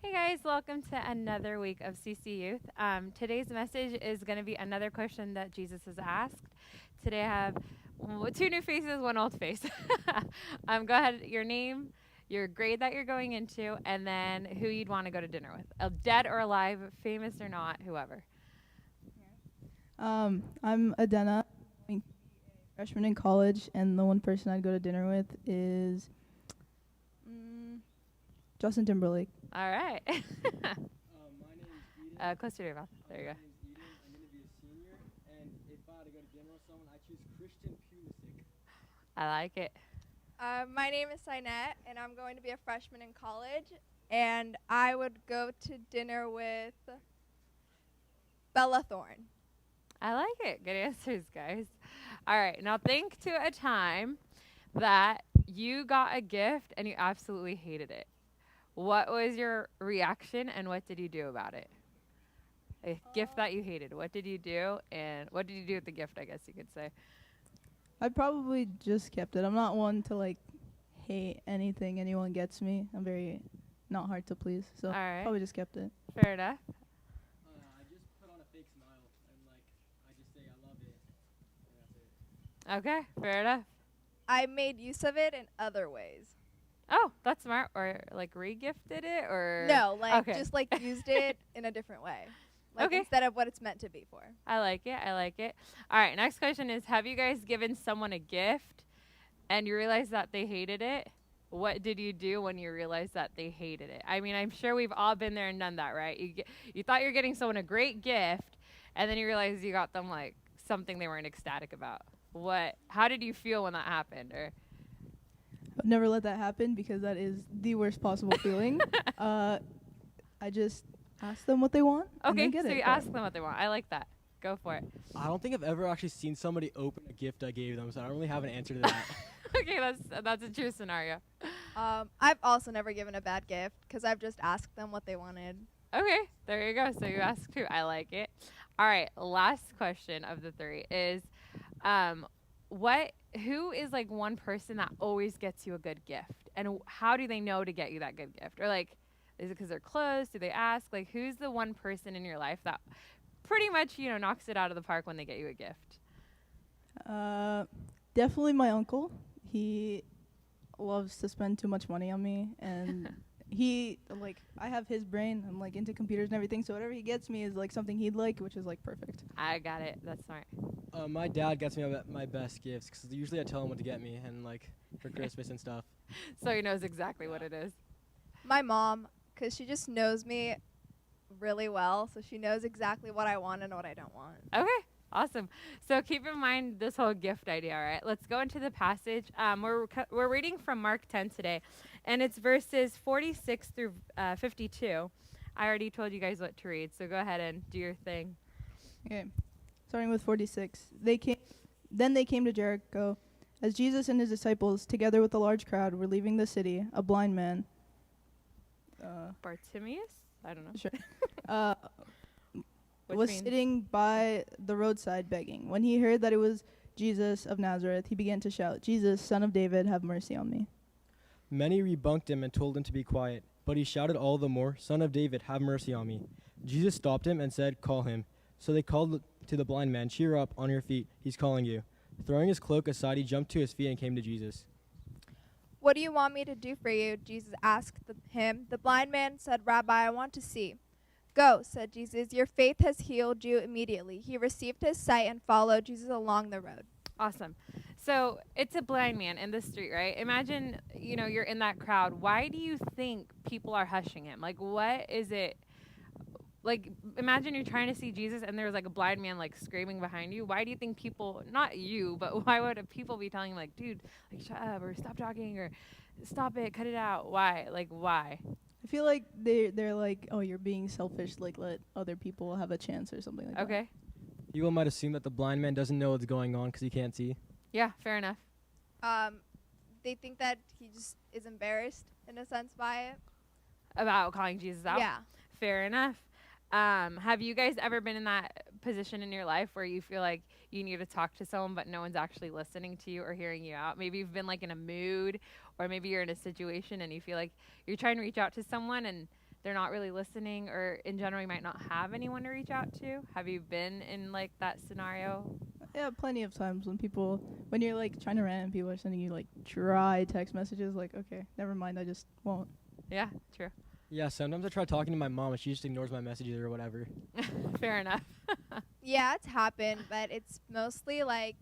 Hey guys, welcome to another week of CC Youth. Today's message is going to be another question that Jesus has asked. Today I have two new faces, one old face. Go ahead, your name, your grade that you're going into, and then who you'd want to go to dinner with. Dead or alive, famous or not, whoever. I'm Adena, going to be a freshman in college, and the one person I'd go to dinner with is Justin Timberlake. All right. My name is Eden. Close to your mouth. There you go. My name is Eden. I'm going to be a senior, and if I had to go to dinner with someone, I choose Christian Pulisic. I like it. My name is Sinette, and I'm going to be a freshman in college, and I would go to dinner with Bella Thorne. I like it. Good answers, guys. All right. Now think to a time that you got a gift and you absolutely hated it. What was your reaction and what did you do about it? A gift that you hated. What did you do and what did you do with the gift, I guess you could say? I probably just kept it. I'm not one to hate anything anyone gets me. I'm very not hard to please, so All right. probably just kept it. Fair enough. I just put on a fake smile, and I just say I love it, and that's it. Okay. Fair enough. I made use of it in other ways. Oh, that's smart. Or re-gifted it or? No, Okay. just used it in a different way. Okay. Instead of what it's meant to be for. I like it. I like it. All right. Next question is, have you guys given someone a gift and you realized that they hated it? What did you do when you realized that they hated it? I mean, I'm sure we've all been there and done that, right? You thought you were getting someone a great gift, and then you realized you got them something they weren't ecstatic about. How did you feel when that happened? Or I've never let that happen because that is the worst possible feeling. I just ask them what they want. And okay, they get so it. you ask them what they want. I like that. Go for it. I don't think I've ever actually seen somebody open a gift I gave them, so I don't really have an answer to that. Okay, that's a true scenario. I've also never given a bad gift because I've just asked them what they wanted. Okay, there you go. So you asked too. I like it. All right, last question of the three is, who is one person that always gets you a good gift, and how do they know to get you that good gift? Or is it because they're close? Do they ask? Who's the one person in your life that pretty much knocks it out of the park when they get you a gift? Definitely my uncle. He loves to spend too much money on me, and I have his brain. I'm into computers and everything, so whatever he gets me is something he'd like, which is perfect. I got it. That's smart. My dad gets me my best gifts, because usually I tell him what to get me, and for Christmas and stuff. So he knows exactly what it is. My mom, because she just knows me really well, so she knows exactly what I want and what I don't want. Okay. Awesome. So keep in mind this whole gift idea, all right? Let's go into the passage. We're reading from Mark 10 today, and it's verses 46 through 52. I already told you guys what to read, so go ahead and do your thing. Okay, starting with 46. Then they came to Jericho. As Jesus and his disciples, together with a large crowd, were leaving the city, a blind man. Bartimaeus? I don't know. Sure. Which was means- sitting by the roadside begging. When he heard that it was Jesus of Nazareth, he began to shout, "Jesus, Son of David, have mercy on me." Many rebunked him and told him to be quiet, but he shouted all the more, "Son of David, have mercy on me." Jesus stopped him and said, "Call him." So they called to the blind man, "Cheer up, on your feet, he's calling you." Throwing his cloak aside, he jumped to his feet and came to Jesus. What do you want me to do for you? Jesus asked him. The blind man said, "Rabbi, I want to see." "Go," said Jesus. "Your faith has healed you." Immediately, he received his sight and followed Jesus along the road. Awesome. So it's a blind man in the street, right? Imagine, you're in that crowd. Why do you think people are hushing him? What is it? Imagine you're trying to see Jesus and there's a blind man screaming behind you. Why do you think people, not you, but why would people be telling him dude, shut up or stop talking or stop it, cut it out? Why? Why? I feel like they're oh, you're being selfish, let other people have a chance or something like that. Okay. People might assume that the blind man doesn't know what's going on because he can't see. Yeah, fair enough. They think that he just is embarrassed in a sense by it. About calling Jesus out? Yeah. Fair enough. Have you guys ever been in that position in your life where you feel like you need to talk to someone but no one's actually listening to you or hearing you out? Maybe you've been in a mood, or maybe you're in a situation and you feel like you're trying to reach out to someone and they're not really listening, or in general you might not have anyone to reach out to? Have you been in like that scenario? Yeah, plenty of times when you're like trying to rant and people are sending you like dry text messages, like, okay, never mind, I just won't. Yeah, true. Yeah, sometimes I try talking to my mom and she just ignores my messages or whatever. Fair enough. Yeah, it's happened, but it's mostly like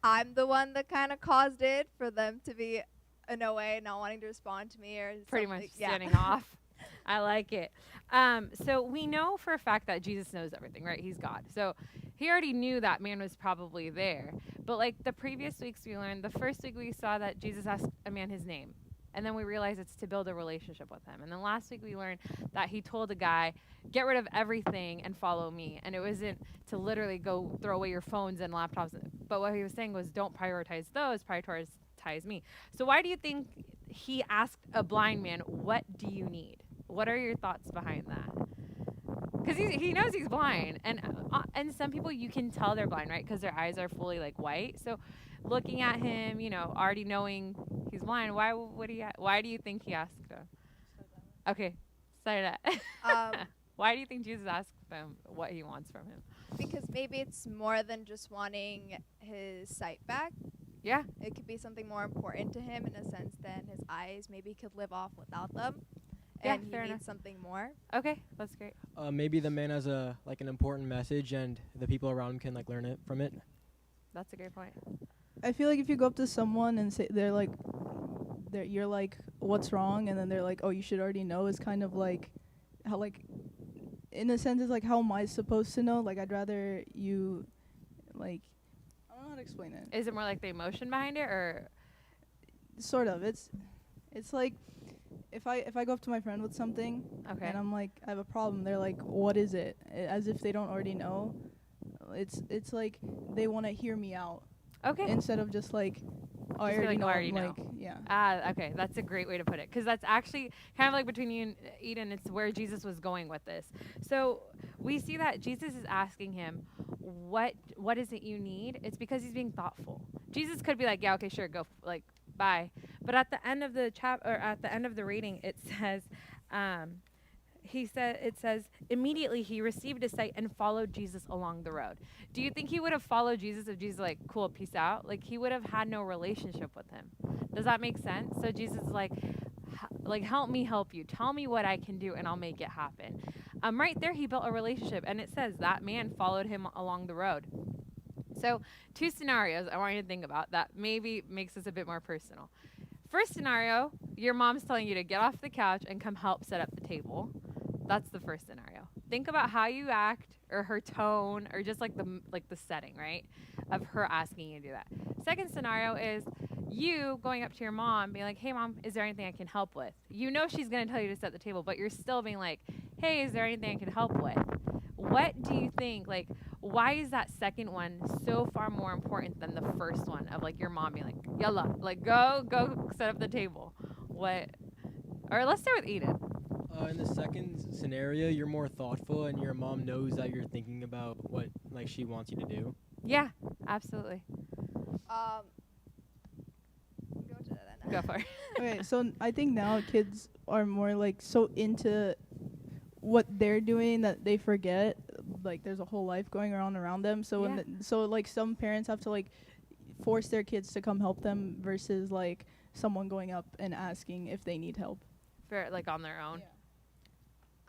I'm the one that kind of caused it for them to be in a way not wanting to respond to me or Pretty something. much standing off. I like it. So we know for a fact that Jesus knows everything, right? He's God. So he already knew that man was probably there. But like the previous weeks we learned, the first week we saw that Jesus asked a man his name. And then we realized it's to build a relationship with him. And then last week we learned that he told a guy, get rid of everything and follow me. And it wasn't to literally go throw away your phones and laptops. But what he was saying was don't prioritize those, prioritize me. So why do you think he asked a blind man, what do you need? What are your thoughts behind that? Because he knows he's blind. And some people you can tell they're blind, right? Because their eyes are fully like white. So looking at him, already knowing he's blind, why do you think he asked him? Okay, start that. Why do you think Jesus asked him what he wants from him? Because maybe it's more than just wanting his sight back. Yeah. It could be something more important to him in a sense than his eyes. Maybe he could live off without them. Yeah, And he fair needs enough. something more. Okay, that's great. Maybe the man has an important message and the people around him can like learn it from it. That's a great point. I feel like if you go up to someone and say you're like, what's wrong, and then they're like, oh, you should already know, is kind of like how, like, in a sense, it's like, how am I supposed to know? Like, I'd rather you, like, I don't know how to explain it. Is it more like the emotion behind it, or Sort of. It's like if I go up to my friend with something okay? and I'm like, I have a problem, they're like, what is it? As if they don't already know. It's like they want to hear me out Okay. instead of just like, oh, I Just be already like, know. "Oh, I already like, know." yeah. Okay, that's a great way to put it, because that's actually kind of like between you and Eden. It's where Jesus was going with this. So we see that Jesus is asking him, "What is it you need?" It's because he's being thoughtful. Jesus could be like, "Yeah, okay, sure, go, like, bye." But at the end of the at the end of the reading, it says, it says, immediately he received his sight and followed Jesus along the road. Do you think he would have followed Jesus if Jesus like, cool, peace out? Like he would have had no relationship with him. Does that make sense? So Jesus is like, help me help you. Tell me what I can do and I'll make it happen. Right there, he built a relationship, and it says that man followed him along the road. So 2 scenarios I want you to think about that maybe makes this a bit more personal. First scenario, your mom's telling you to get off the couch and come help set up the table. That's the first scenario. Think about how you act, or her tone, or just like the setting, right, of her asking you to do that. Second scenario is you going up to your mom being like, hey mom, is there anything I can help with? You know she's going to tell you to set the table, but you're still being like, hey, is there anything I can help with? What do you think, like, why is that second one so far more important than the first one of like your mom being like, yalla, like go set up the table? What? Or let's start with Eden. In the second scenario, you're more thoughtful and your mom knows that you're thinking about what like she wants you to do. Yeah, absolutely. Go to that. Go for it. Okay, so I think now kids are more like so into what they're doing that they forget like there's a whole life going on around them. So Yeah. so like some parents have to like force their kids to come help them versus like someone going up and asking if they need help. For like on their own. Yeah.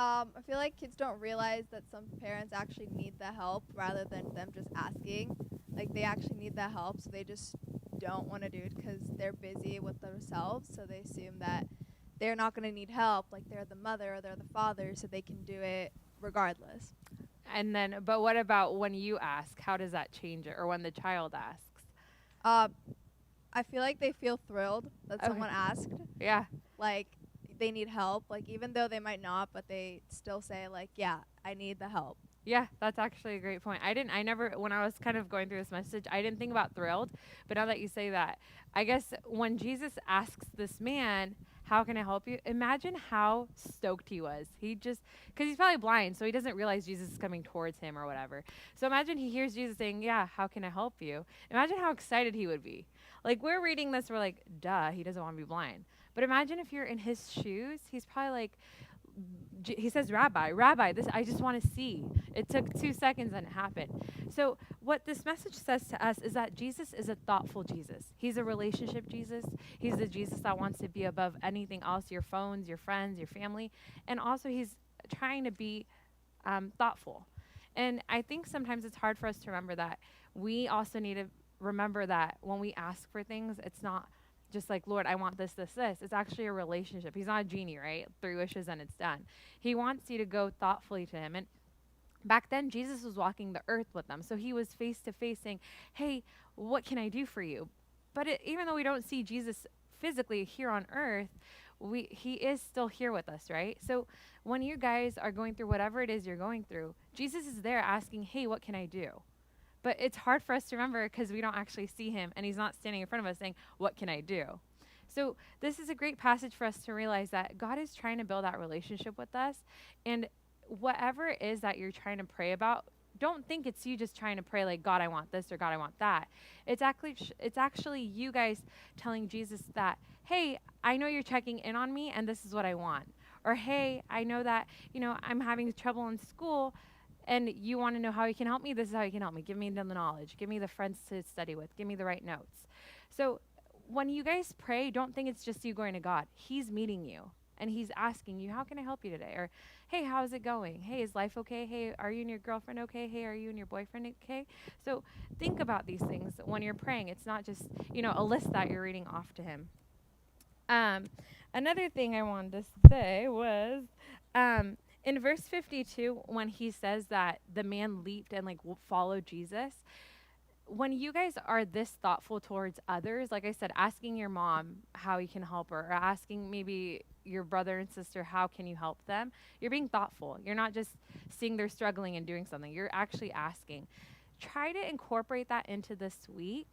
I feel like kids don't realize that some parents actually need the help rather than them just asking. Like they actually need the help, so they just don't want to do it because they're busy with themselves. So they assume that they're not going to need help, like they're the mother or they're the father, so they can do it regardless. And then, but what about when you ask? How does that change it? Or when the child asks? I feel like they feel thrilled that Okay. someone asked. Yeah. Like they need help, like even though they might not, but they still say like, yeah, I need the help. Yeah, that's actually a great point. I never, when I was kind of going through this message, I didn't think about thrilled. But now that you say that, I guess when Jesus asks this man, how can I help you? Imagine how stoked he was. He just, because he's probably blind, so he doesn't realize Jesus is coming towards him or whatever. So imagine he hears Jesus saying, yeah, how can I help you? Imagine how excited he would be. Like, we're reading this, we're like, duh, he doesn't want to be blind. But imagine if you're in his shoes, he's probably like, he says, Rabbi, this I just want to see. It took 2 seconds and it happened. So what this message says to us is that Jesus is a thoughtful Jesus. He's a relationship Jesus. He's a Jesus that wants to be above anything else, your phones, your friends, your family. And also he's trying to be thoughtful. And I think sometimes it's hard for us to remember that. We also need to remember that when we ask for things, it's not just like, Lord, I want this, this, this. It's actually a relationship. He's not a genie, right? 3 wishes and it's done. He wants you to go thoughtfully to him. And back then, Jesus was walking the earth with them. So he was face to face saying, hey, what can I do for you? But even though we don't see Jesus physically here on earth, he is still here with us, right? So when you guys are going through whatever it is you're going through, Jesus is there asking, hey, what can I do? But it's hard for us to remember because we don't actually see him, and he's not standing in front of us saying, what can I do? So this is a great passage for us to realize that God is trying to build that relationship with us. And whatever it is that you're trying to pray about, don't think it's you just trying to pray like, God, I want this, or God, I want that. It's actually you guys telling Jesus that, hey, I know you're checking in on me, and this is what I want. Or, hey, I know that, I'm having trouble in school, and you want to know how you can help me. This is how you can help me. Give me the knowledge. Give me the friends to study with. Give me the right notes. So when you guys pray, don't think it's just you going to God. He's meeting you, and he's asking you, how can I help you today? Or, hey, how's it going? Hey, is life okay? Hey, are you and your girlfriend okay? Hey, are you and your boyfriend okay? So think about these things when you're praying. It's not just, a list that you're reading off to him. Another thing I wanted to say was, in verse 52, when he says that the man leaped and followed Jesus, when you guys are this thoughtful towards others, like I said, asking your mom how you can help her, or asking maybe your brother and sister, how can you help them? You're being thoughtful. You're not just seeing they're struggling and doing something. You're actually asking. Try to incorporate that into this week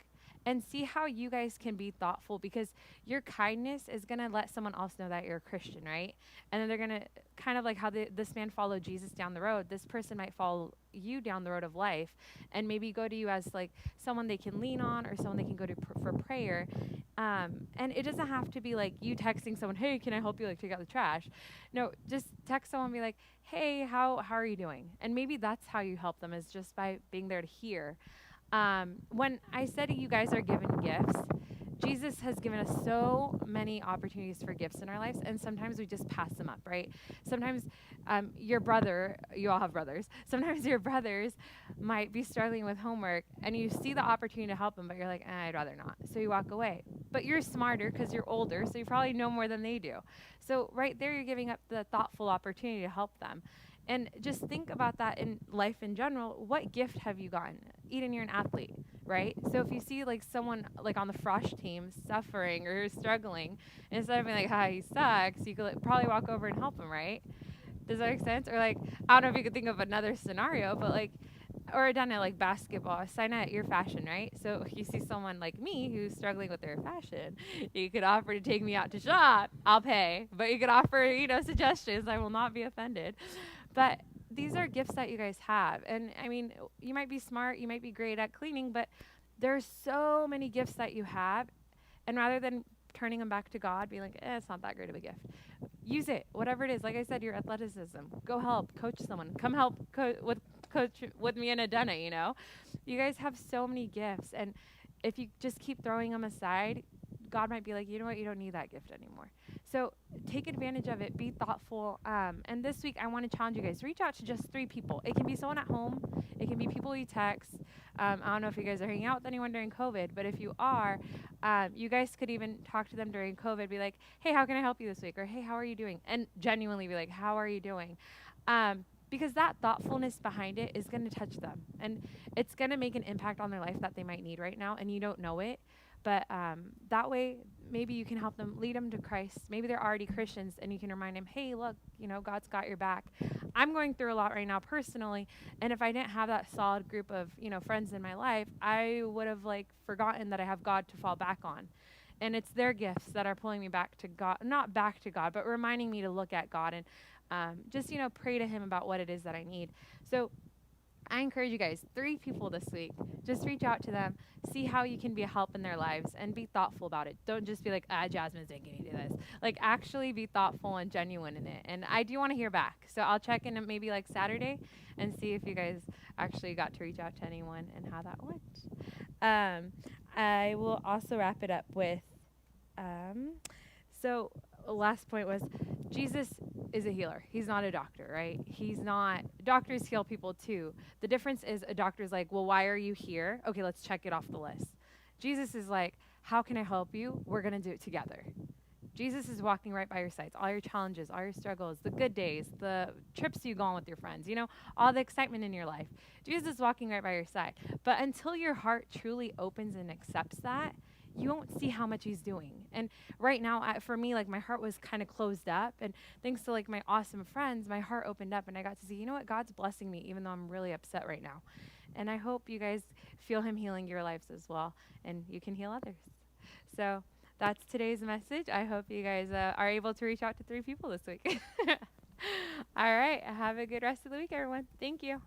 and see how you guys can be thoughtful, because your kindness is going to let someone else know that you're a Christian, right? And then they're going to, kind of like how this man followed Jesus down the road, this person might follow you down the road of life and maybe go to you as someone they can lean on, or someone they can go to for prayer. And it doesn't have to be like you texting someone, hey, can I help you take out the trash? No, just text someone and be like, hey, how are you doing? And maybe that's how you help them, is just by being there to hear. When I said you guys are given gifts, Jesus has given us so many opportunities for gifts in our lives, and sometimes we just pass them up, right? Sometimes your brother, you all have brothers, sometimes your brothers might be struggling with homework, and you see the opportunity to help them, but you're like, I'd rather not. So you walk away. But you're smarter because you're older, so you probably know more than they do. So right there, you're giving up the thoughtful opportunity to help them. And just think about that in life in general. What gift have you gotten? Eden, you're an athlete, right? So if you see someone on the Frosh team suffering or struggling, instead of being like, he sucks, you could probably walk over and help him, right? Does that make sense? Or I don't know if you could think of another scenario, but or done it basketball, sign at your fashion, right? So if you see someone like me who's struggling with their fashion, you could offer to take me out to shop. I'll pay, but you could offer, suggestions. I will not be offended. But these are gifts that you guys have. And I mean, you might be smart, you might be great at cleaning, but there's so many gifts that you have. And rather than turning them back to God, being like, it's not that great of a gift, use it, whatever it is. Like I said, your athleticism, go help, coach someone, come help coach with me in a Adena, You guys have so many gifts. And if you just keep throwing them aside, God might be like, you know what, you don't need that gift anymore. So take advantage of it. Be thoughtful. And this week, I want to challenge you guys. Reach out to just 3 people. It can be someone at home. It can be people you text. I don't know if you guys are hanging out with anyone during COVID, but if you are, you guys could even talk to them during COVID. Be like, hey, how can I help you this week? Or, hey, how are you doing? And genuinely be like, how are you doing? Because that thoughtfulness behind it is going to touch them. And it's going to make an impact on their life that they might need right now, and you don't know it. But that way, maybe you can help them, lead them to Christ. Maybe they're already Christians, and you can remind them, hey, look, God's got your back. I'm going through a lot right now personally, and if I didn't have that solid group of, friends in my life, I would have, forgotten that I have God to fall back on. And it's their gifts that are pulling me back to God, not back to God, but reminding me to look at God and just, pray to him about what it is that I need. So I encourage you guys, 3 people this week. Just reach out to them, see how you can be a help in their lives, and be thoughtful about it. Don't just be like, Jasmine's making me do this. Like, actually be thoughtful and genuine in it. And I do want to hear back. So I'll check in maybe like Saturday and see if you guys actually got to reach out to anyone and how that went. I will also wrap it up with, so last point was Jesus is a healer. He's not a doctor, right? He's not, doctors heal people too. The difference is a doctor's like, well, why are you here? Okay, let's check it off the list. Jesus is like, how can I help you? We're going to do it together. Jesus is walking right by your sides, all your challenges, all your struggles, the good days, the trips you go on with your friends, you know, all the excitement in your life. Jesus is walking right by your side. But until your heart truly opens and accepts that, you won't see how much he's doing. And right now, for me, like my heart was kind of closed up. And thanks to like my awesome friends, my heart opened up and I got to see, you know what, God's blessing me, even though I'm really upset right now. And I hope you guys feel him healing your lives as well, and you can heal others. So that's today's message. I hope you guys are able to reach out to 3 people this week. All right. Have a good rest of the week, everyone. Thank you.